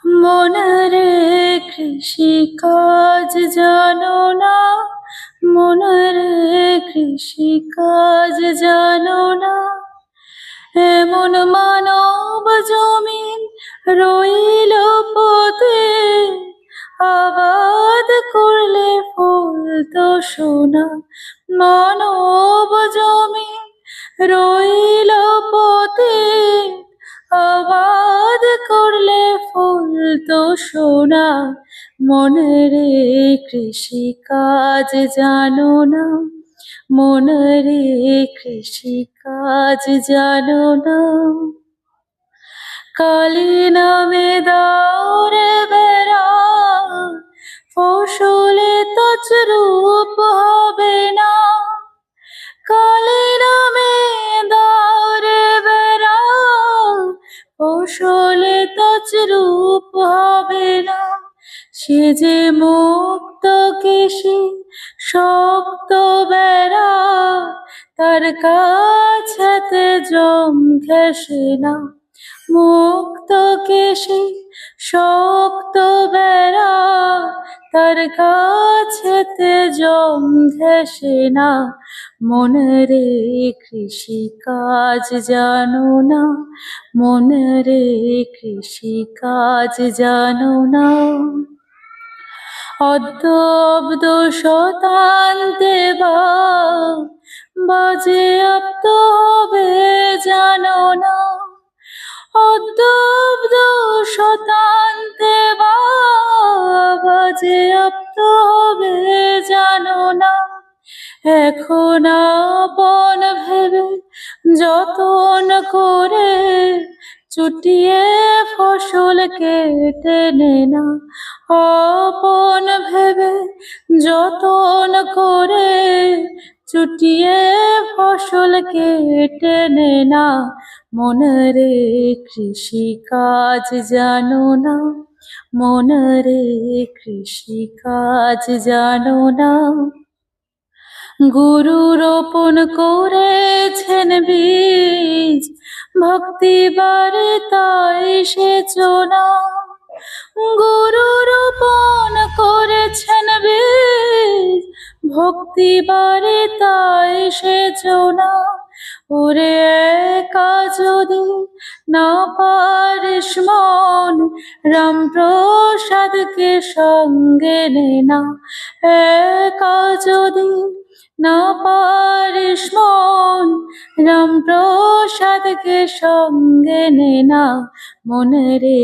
মনরে কৃষিকাজ জানো না, মনরে কৃষিকাজ জানো না। এমন মানব জমিন রইল পথে, আবাদ করলে ফলতো সোনা। মানব জমিন রইল পথে, আবাদ করলে ফলতো সোনা। মনরে কৃষিকাজ জানো না, মনরে কৃষিকাজ জানো না। কালী নামে দাওরে বেড়া, ফসলে তছরূপ হবে না। কালী নামে দাওরে বেড়া, ফসলে তছরূপ হবে না। সে যে মুক্ত কেশী শক্ত বেড়া, তার কাছেতে জম ঘেঁষে না। মুক্ত কেশী শক্ত বেড়া, তার কাছেতে জম ঘেঁষে না। মনরে কৃষিকাজ জানো না, মনরে কৃষিকাজ জানো না। অদ্যব্দ শতান্তে বাজে আপ্ত হবে জানো না। অদ্যব্দ শতান্তে বাজে আপ্ত হবে জানো না। এখন আপন ভেবে যতন করে, চুটিয়ে ফসল কেটে নে না। আপন ভেবে যতন করে, চুটিয়ে ফসল কেটে নে না। মনরে কৃষিকাজ জানো না, মনরে কৃষিকাজ জানো না। গুরু রোপণ করেছেন বীজ, ভক্তি বাড়ে তাই সেচো না। গুরু রোপণ করেছেন বীজ, ভক্তি বাড়ে তাই সেচো না। ওরে একা যদি না পারিস মন, রামপ্রসাদকে সঙ্গে নে না। একা যদি না পারিস মন, রামপ্রসাদকে সঙ্গে নে না। মনরে